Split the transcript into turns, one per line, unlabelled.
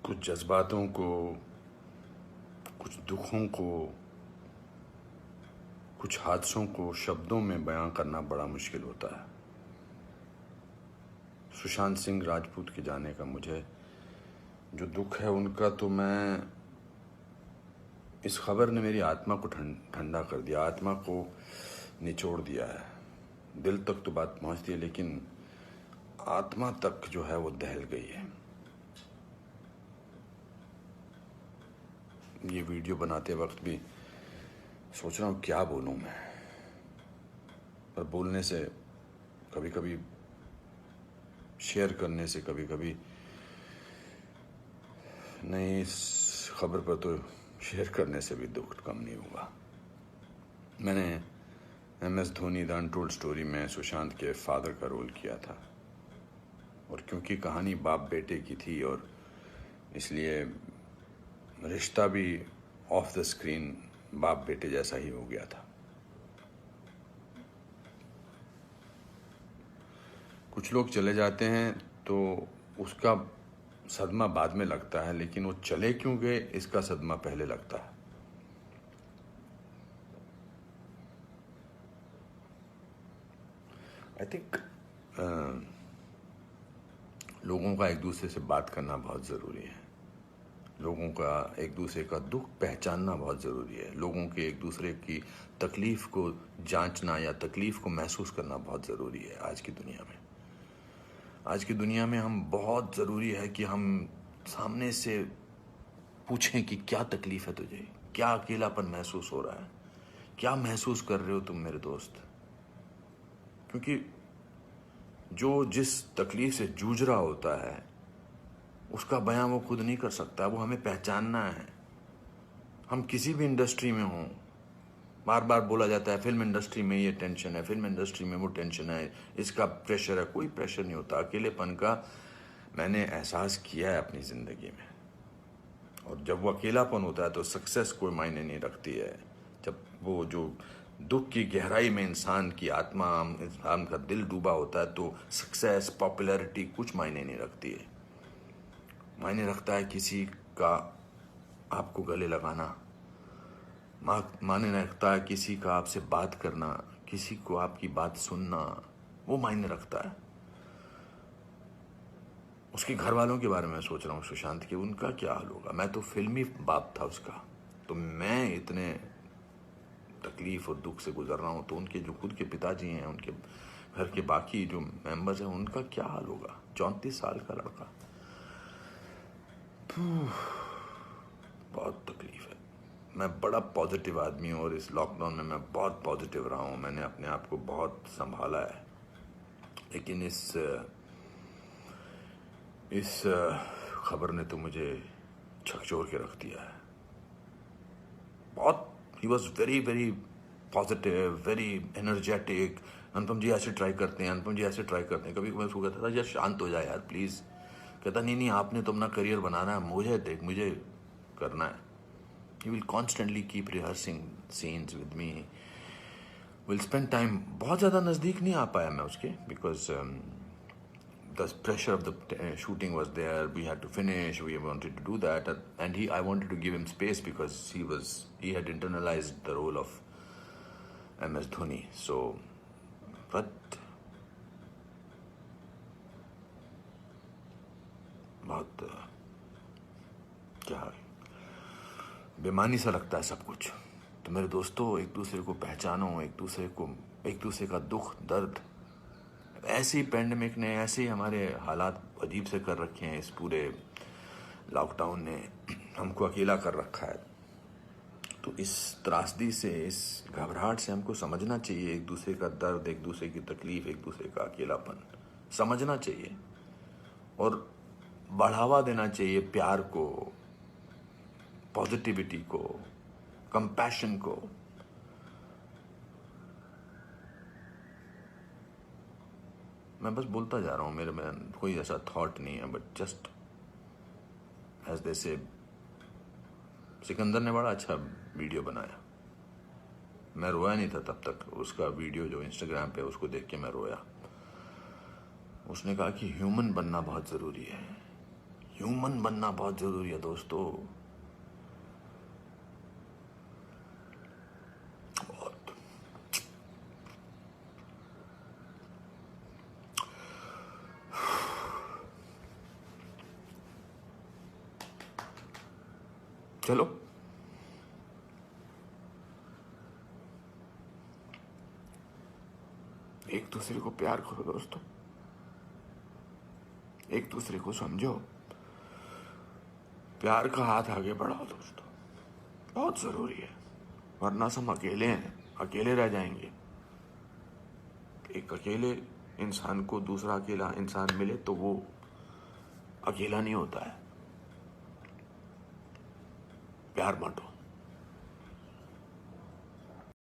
कुछ जज्बातों को, कुछ दुखों को, कुछ हादसों को शब्दों में बयां करना बड़ा मुश्किल होता है। सुशांत सिंह राजपूत के जाने का मुझे जो दुख है उनका, तो मैं इस खबर ने मेरी आत्मा को ठंडा कर दिया, आत्मा को निचोड़ दिया है। दिल तक तो बात पहुंचती है, लेकिन आत्मा तक जो है वो दहल गई है। ये वीडियो बनाते वक्त भी सोच रहा हूँ क्या बोलूँ मैं, पर बोलने से कभी कभी, शेयर करने से कभी कभी नहीं, इस खबर पर तो शेयर करने से भी दुख कम नहीं हुआ। मैंने MS Dhoni the untold story में सुशांत के फादर का रोल किया था, और क्योंकि कहानी बाप बेटे की थी और इसलिए रिश्ता भी ऑफ द स्क्रीन बाप बेटे जैसा ही हो गया था। कुछ लोग चले जाते हैं तो उसका सदमा बाद में लगता है, लेकिन वो चले क्यों गए इसका सदमा पहले लगता है। आई थिंक लोगों का एक दूसरे से बात करना बहुत ज़रूरी है। लोगों का एक दूसरे का दुख पहचानना बहुत ज़रूरी है। लोगों के एक दूसरे की तकलीफ़ को जांचना या तकलीफ़ को महसूस करना बहुत ज़रूरी है आज की दुनिया में। आज की दुनिया में हम बहुत ज़रूरी है कि हम सामने से पूछें कि क्या तकलीफ़ है तुझे, क्या अकेलापन महसूस हो रहा है, क्या महसूस कर रहे हो तुम मेरे दोस्त। क्योंकि जो जिस तकलीफ़ से जूझ रहा होता है उसका बयां वो खुद नहीं कर सकता, वो हमें पहचानना है। हम किसी भी इंडस्ट्री में हों, बार बार बोला जाता है फिल्म इंडस्ट्री में ये टेंशन है, फिल्म इंडस्ट्री में वो टेंशन है, इसका प्रेशर है। कोई प्रेशर नहीं होता। अकेलेपन का मैंने एहसास किया है अपनी ज़िंदगी में, और जब वो अकेलापन होता है तो सक्सेस कोई मायने नहीं रखती है। जब वो जो दुख की गहराई में इंसान की आत्मा, इंसान का दिल डूबा होता है, तो सक्सेस, पॉपुलैरिटी कुछ मायने नहीं रखती है। मायने रखता है किसी का आपको गले लगाना, मायने रखता है किसी का आपसे बात करना, किसी को आपकी बात सुनना, वो मायने रखता है। उसके घर वालों के बारे में सोच रहा हूँ सुशांत के, उनका क्या हाल होगा। मैं तो फिल्मी बाप था उसका, तो मैं इतने तकलीफ और दुख से गुजर रहा हूँ, तो उनके जो खुद के पिताजी हैं, उनके घर के बाकी जो मेंबर्स हैं, उनका क्या हाल होगा। 34 साल का लड़का, बहुत तकलीफ है। मैं बड़ा पॉजिटिव आदमी हूँ, और इस लॉकडाउन में मैं बहुत पॉजिटिव रहा हूँ। मैंने अपने आप को बहुत संभाला है, लेकिन इस खबर ने तो मुझे झकझोर के रख दिया है। बहुत, ही was very very positive, very energetic. Anupam ji ऐसे ट्राई करते हैं, अनुपम जी ऐसे ट्राई करते हैं। कभी मैं उसको कहता था यार शांत हो जाए यार प्लीज़। कहता नहीं नहीं, आपने तो अपना करियर बनाना है, मुझे करना है। He will constantly keep rehearsing scenes with me. Will spend time. बहुत ज़्यादा नज़दीक नहीं आ पाया मैं उसके, because the pressure of the shooting was there. We had to finish. We wanted to do that, and I wanted to give him space because he had internalized the role of MS Dhoni. So, but बहुत क्या बेमानी सा लगता है सब कुछ। तो मेरे दोस्तों, एक दूसरे को पहचानो, एक दूसरे का दुख दर्द। ऐसे ही पैंडेमिक ने, ऐसे ही हमारे हालात अजीब से कर रखे हैं। इस पूरे लॉकडाउन ने हमको अकेला कर रखा है। तो इस त्रासदी से, इस घबराहट से हमको समझना चाहिए एक दूसरे का दर्द, एक दूसरे की तकलीफ, एक दूसरे का अकेलापन समझना चाहिए, और बढ़ावा देना चाहिए प्यार को, पॉजिटिविटी को, कंपैशन को। मैं बस बोलता जा रहा हूँ, मेरे में कोई ऐसा थॉट नहीं है, बट जस्ट एज दे से। सिकंदर ने बड़ा अच्छा वीडियो बनाया, मैं रोया नहीं था तब तक। उसका वीडियो जो इंस्टाग्राम पे, उसको देख के मैं रोया। उसने कहा कि ह्यूमन बनना बहुत ज़रूरी है। ह्यूमन बनना बहुत जरूरी है दोस्तों। बहुत। चलो एक दूसरे को प्यार करो दोस्तों, एक दूसरे को समझो, प्यार का हाथ आगे बढ़ाओ दोस्तों, बहुत जरूरी है। वरना हम अकेले हैं, अकेले रह जाएंगे। एक अकेले इंसान को दूसरा अकेला इंसान मिले तो वो अकेला नहीं होता है। प्यार बांटो।